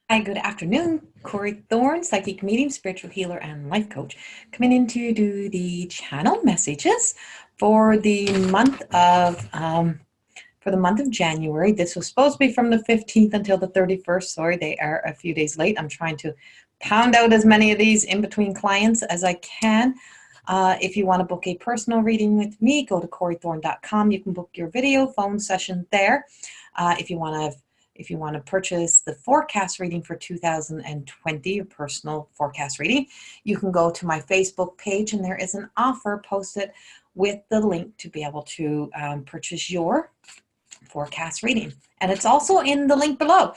Hi, good afternoon. Corrie Thorne, psychic medium, spiritual healer, and life coach, coming in to do the channel messages for the month of January. This was supposed to be from the 15th until the 31st. Sorry, they are a few days late. I'm trying to pound out as many of these in between clients as I can. If you want to book a personal reading with me, go to corriethorne.com. You can book your video phone session there. If you want to purchase the forecast reading for 2020, a personal forecast reading, you can go to my Facebook page and there is an offer posted with the link to be able to purchase your forecast reading. And it's also in the link below.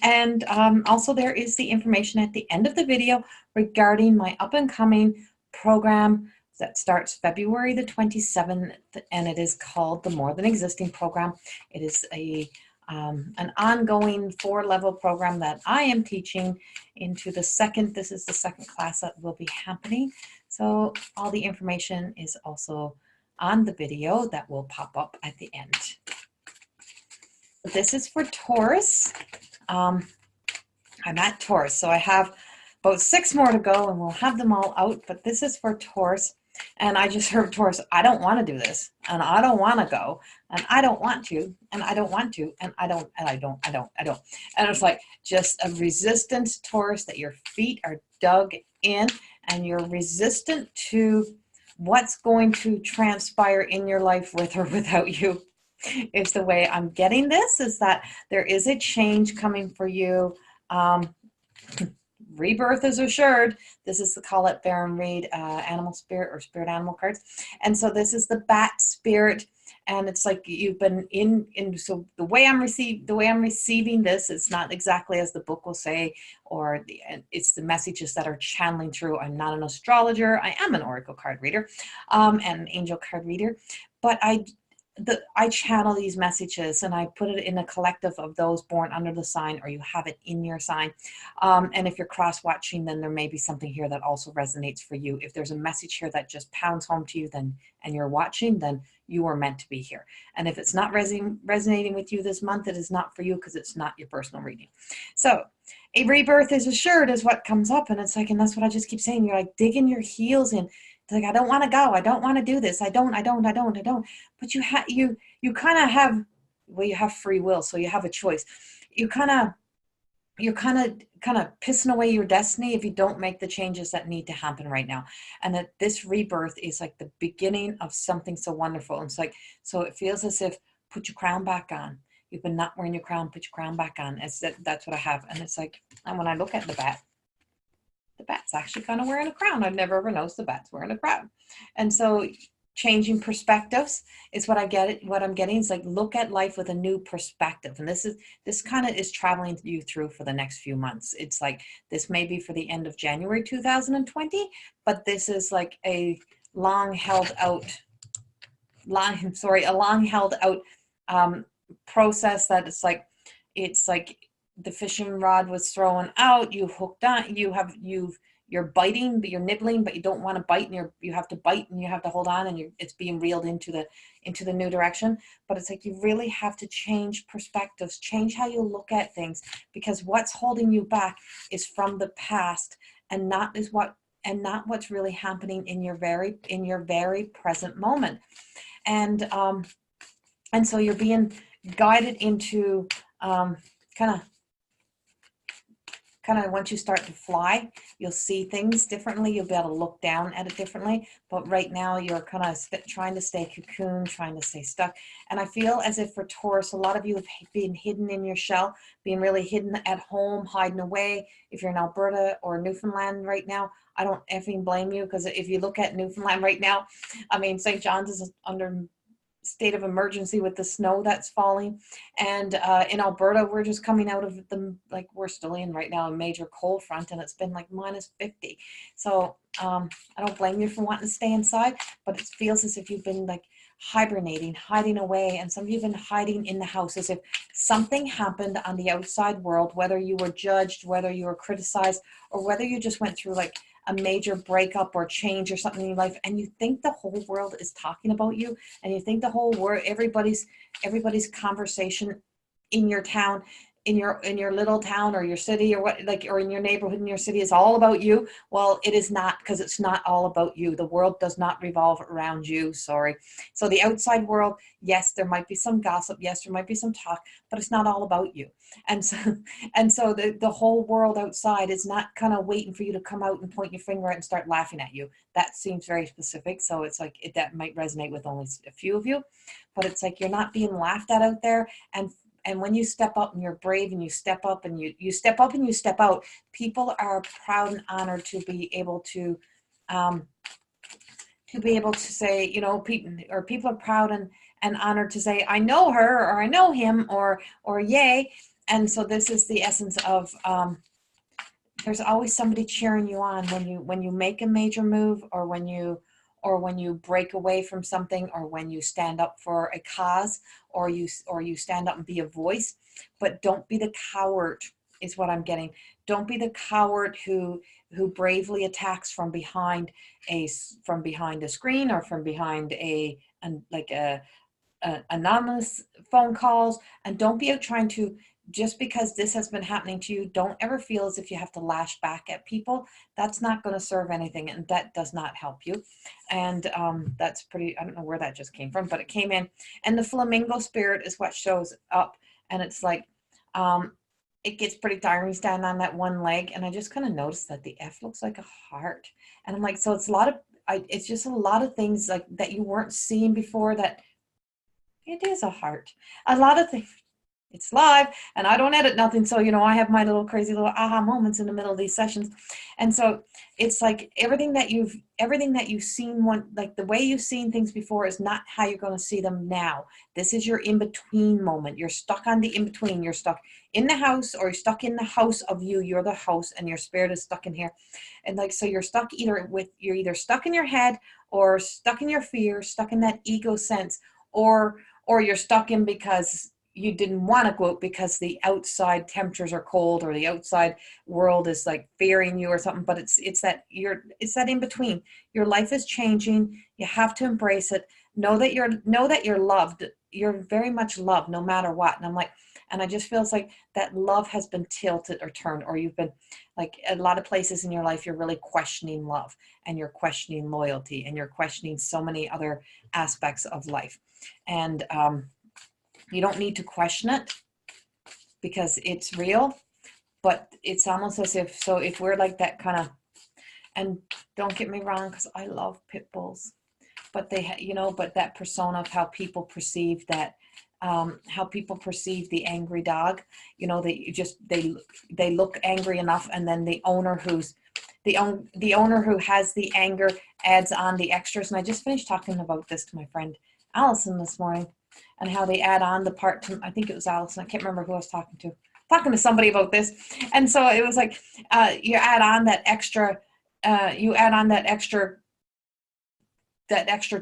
And also there is the information at the end of the video regarding my up and coming program that starts February the 27th, and it is called the More Than Existing program. It is an ongoing 4-level program that I am teaching into the second. This is the second class that will be happening. So all the information is also on the video that will pop up at the end. This is for Taurus. I'm at Taurus, so I have about 6 more to go and we'll have them all out, but this is for Taurus. And I just heard Taurus, I don't want to do this, and I don't want to go, and I don't want to, and I don't want to, and I don't. And it's like just a resistance, Taurus, that your feet are dug in, and you're resistant to what's going to transpire in your life with or without you. Is the way I'm getting this, is that there is a change coming for you. Rebirth is assured. This is the Call It Baron Reed animal spirit or spirit animal cards. And so this is the bat spirit. And it's like you've been so the way I'm receiving this, it's not exactly as the book will say, or it's the messages that are channeling through. I'm not an astrologer. I am an oracle card reader and an angel card reader, but I channel these messages and I put it in a collective of those born under the sign, or you have it in your sign. And if you're cross-watching, then there may be something here that also resonates for you. If there's a message here that just pounds home to you, then and you're watching, then you are meant to be here. And if it's not resonating with you this month, it is not for you because it's not your personal reading. So a rebirth is assured is what comes up. And it's like, and that's what I just keep saying. You're like digging your heels in. It's like, I don't want to go. I don't want to do this. I don't. But you kind of have, well, you have free will. So you have a choice. You're kind of pissing away your destiny if you don't make the changes that need to happen right now. And that this rebirth is like the beginning of something so wonderful. And it's like, so it feels as if put your crown back on. You've been not wearing your crown, put your crown back on. That's what I have. And it's like, and when I look at the bat's actually kind of wearing a crown. I've never ever noticed the bat's wearing a crown. And so changing perspectives is what I'm getting is like, look at life with a new perspective. And this kind of is traveling you through for the next few months. It's like, this may be for the end of January 2020, but this is like a long held out process that it's like the fishing rod was thrown out, you hooked on, you're biting, but you're nibbling, but you don't want to bite, and you have to bite and you have to hold on, and it's being reeled into the new direction. But it's like, you really have to change perspectives, change how you look at things, because what's holding you back is from the past and not what's really happening in your very present moment. And so you're being guided into kind of once you start to fly, you'll see things differently. You'll be able to look down at it differently. But right now you're kind of trying to stay cocooned, trying to stay stuck. And I feel as if for Taurus, a lot of you have been hidden in your shell, being really hidden at home, hiding away. If you're in Alberta or Newfoundland right now, I don't effing blame you, because if you look at Newfoundland right now, I mean, St. John's is under state of emergency with the snow that's falling, and in Alberta we're just coming out of we're still in right now a major cold front, and it's been like minus 50. So I don't blame you for wanting to stay inside, but it feels as if you've been like hibernating, hiding away, and some of you have been hiding in the house as if something happened on the outside world, whether you were judged, whether you were criticized, or whether you just went through like a major breakup or change or something in your life, and you think the whole world is talking about you, and you think the whole world, everybody's conversation in your town in your little town or your city or what, like, or in your neighborhood in your city is all about you. Well, it is not, because it's not all about you. The world does not revolve around you. Sorry. So the outside world, yes, there might be some gossip. Yes, there might be some talk, but it's not all about you. And so the whole world outside is not kind of waiting for you to come out and point your finger at and start laughing at you. That seems very specific. So it's like that might resonate with only a few of you, but it's like you're not being laughed at out there. And when you step up and you're brave and you step up and you step up and you step out, people are proud and honored to be able to say, you know, people are proud and honored to say, I know her, or I know him, or yay. And so this is the essence of, there's always somebody cheering you on when you make a major move, or when you break away from something, or when you stand up for a cause, or you stand up and be a voice. But don't be the coward, is what I'm getting. Don't be the coward who bravely attacks from behind a screen, or from behind anonymous phone calls. And don't be out trying to, just because this has been happening to you, don't ever feel as if you have to lash back at people. That's not going to serve anything, and that does not help you. And that's pretty, I don't know where that just came from, but it came in. And the flamingo spirit is what shows up. And it's like, it gets pretty tiring standing on that one leg. And I just kind of noticed that the F looks like a heart. And I'm like, so it's it's just a lot of things like that you weren't seeing before, that it is a heart. A lot of things. It's live and I don't edit nothing. So, you know, I have my little crazy little aha moments in the middle of these sessions. And so it's like everything that you've seen, like the way you've seen things before is not how you're going to see them now. This is your in-between moment. You're stuck on the in-between. You're stuck in the house, or you're stuck in the house of you. You're the house and your spirit is stuck in here. And like, so you're stuck you're either stuck in your head, or stuck in your fear, stuck in that ego sense, or you're stuck in because you didn't want to go out because the outside temperatures are cold, or the outside world is like fearing you or something. But it's that in between. Your life is changing. You have to embrace it. Know that you're loved. You're very much loved no matter what. And I'm like, and I just feels like that love has been tilted or turned, or you've been like, a lot of places in your life, you're really questioning love, and you're questioning loyalty, and you're questioning so many other aspects of life. And, you don't need to question it because it's real, but it's almost as if, so if we're like that kind of, and don't get me wrong, because I love pit bulls, but but that persona of how people perceive that, how people perceive the angry dog, you know, they look angry enough, and then the owner who has the anger adds on the extras. And I just finished talking about this to my friend Allison this morning, and how they add on the part to, I think it was Allison, I can't remember who I was talking to somebody about this. And so it was like, you add on that extra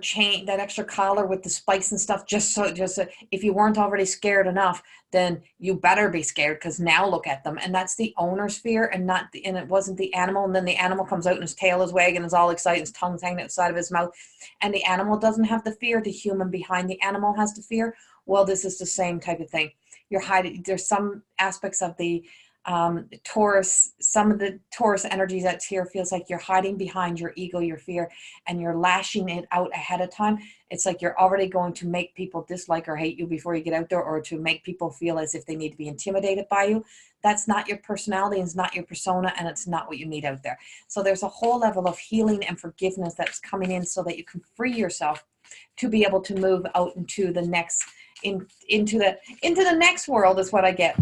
chain, that extra collar with the spikes and stuff, just if you weren't already scared enough, then you better be scared, because now look at them. And that's the owner's fear, and it wasn't the animal. And then the animal comes out and his tail is wagging, is all excited, his tongue's hanging outside of his mouth, and the animal doesn't have the fear. The human behind the animal has the fear. Well, this is the same type of thing. You're hiding. There's some aspects of the Taurus, some of the Taurus energy that's here feels like you're hiding behind your ego, your fear, and you're lashing it out ahead of time. It's like you're already going to make people dislike or hate you before you get out there, or to make people feel as if they need to be intimidated by you. That's not your personality, and it's not your persona, and it's not what you need out there. So there's a whole level of healing and forgiveness that's coming in, so that you can free yourself to be able to move out into the next, into the next world is what I get.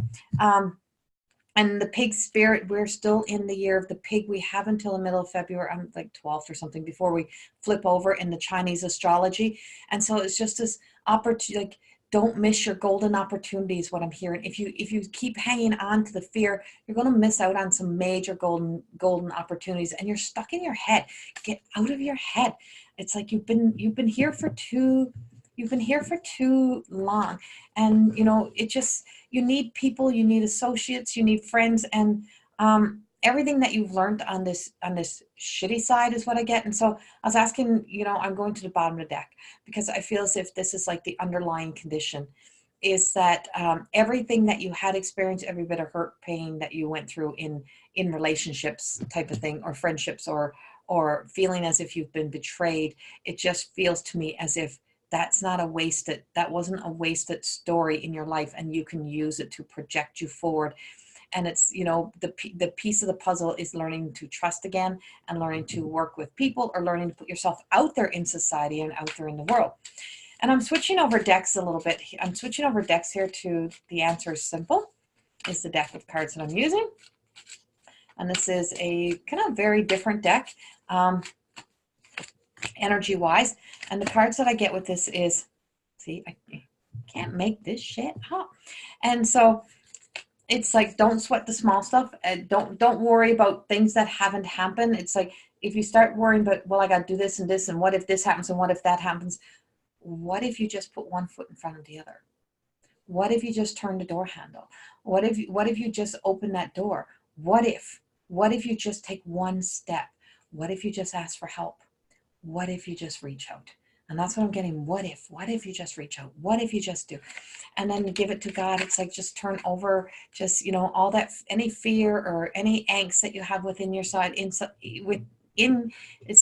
And the pig spirit, we're still in the year of the pig. We have until the middle of February, I'm like 12th or something, before we flip over in the Chinese astrology. And so it's just this opportunity, like, don't miss your golden opportunities, what I'm hearing. If you keep hanging on to the fear, you're going to miss out on some major golden opportunities, and you're stuck in your head. Get out of your head. It's like you've been here for too long. And, you know, it just, you need people, you need associates, you need friends, and everything that you've learned on this shitty side is what I get. And so I was asking, you know, I'm going to the bottom of the deck, because I feel as if this is like the underlying condition is that everything that you had experienced, every bit of hurt, pain that you went through in relationships type of thing, or friendships, or feeling as if you've been betrayed, it just feels to me as if that wasn't a wasted story in your life, and you can use it to project you forward. And it's, the piece of the puzzle is learning to trust again, and learning to work with people, or learning to put yourself out there in society and out there in the world. And I'm switching over decks a little bit. I'm switching over decks here to The Answer is Simple, is the deck of cards that I'm using. And this is a kind of very different deck, energy-wise. And the cards that I get with this is, see, I can't make this shit up. And so it's like, don't sweat the small stuff. Don't worry about things that haven't happened. It's like, if you start worrying about, well, I got to do this and this, and what if this happens, and what if that happens? What if you just put one foot in front of the other? What if you just turn the door handle? What if you just open that door? What if you just take one step? What if you just ask for help? What if you just reach out? And that's what I'm getting. What if you just reach out? What if you just do? And then give it to God. It's like, just turn over, just, all that, any fear or any angst that you have within your side, it's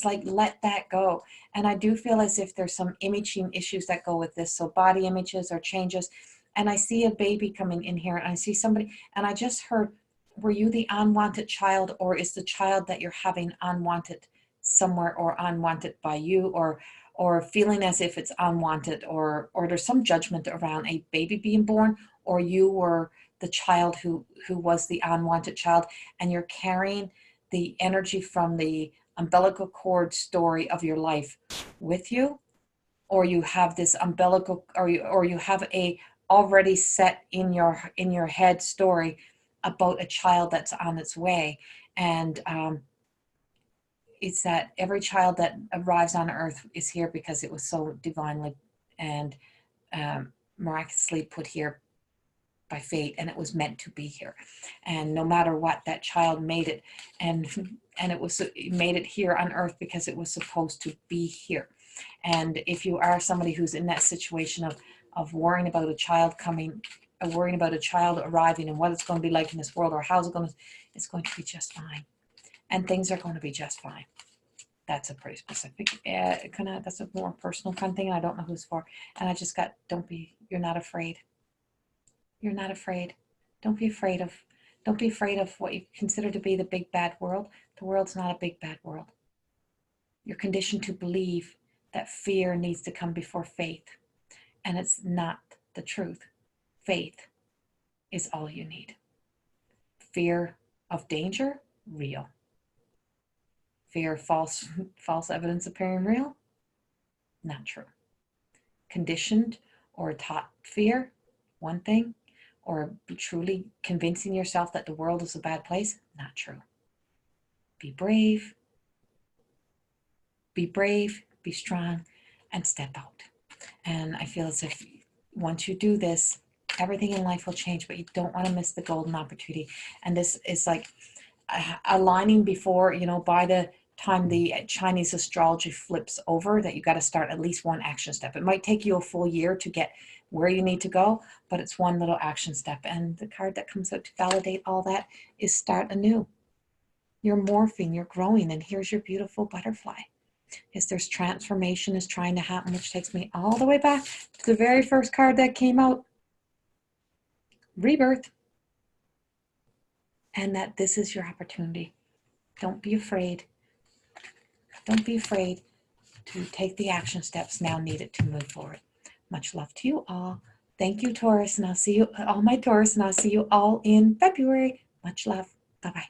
like, let that go. And I do feel as if there's some imaging issues that go with this. So body images or changes. And I see a baby coming in here, and I see somebody, and I just heard, were you the unwanted child, or is the child that you're having unwanted somewhere, or unwanted by you, or feeling as if it's unwanted, or there's some judgment around a baby being born, or you were the child who was the unwanted child, and you're carrying the energy from the umbilical cord story of your life with you, or you have this umbilical, or you have a already set in your head story about a child that's on its way. And it's that every child that arrives on earth is here because it was so divinely and miraculously put here by fate, and it was meant to be here. And no matter what, that child made it, and it made it here on earth because it was supposed to be here. And if you are somebody who's in that situation of worrying about a child coming, worrying about a child arriving, and what it's going to be like in this world, or how's it going to, it's going to be just fine. And things are going to be just fine. That's a pretty specific, that's a more personal kind of thing, and I don't know who's for. And I just got, you're not afraid. You're not afraid. Don't be afraid of what you consider to be the big bad world. The world's not a big bad world. You're conditioned to believe that fear needs to come before faith, and it's not the truth. Faith is all you need. Fear of danger, real. Fear of false evidence appearing real, not true. Conditioned or taught fear, one thing, or truly convincing yourself that the world is a bad place, not true. Be brave, be strong, and step out. And I feel as if once you do this, everything in life will change, but you don't want to miss the golden opportunity. And this is like aligning before, by the time the Chinese astrology flips over, that you got to start at least one action step. It might take you a full year to get where you need to go, but it's one little action step. And the card that comes out to validate all that is start anew. You're morphing, you're growing, and here's your beautiful butterfly. There's transformation is trying to happen, which takes me all the way back to the very first card that came out, Rebirth. And that this is your opportunity. Don't be afraid. Don't be afraid to take the action steps now needed to move forward. Much love to you all. Thank you, Taurus, and I'll see you, all my Taurus, and I'll see you all in February. Much love. Bye-bye.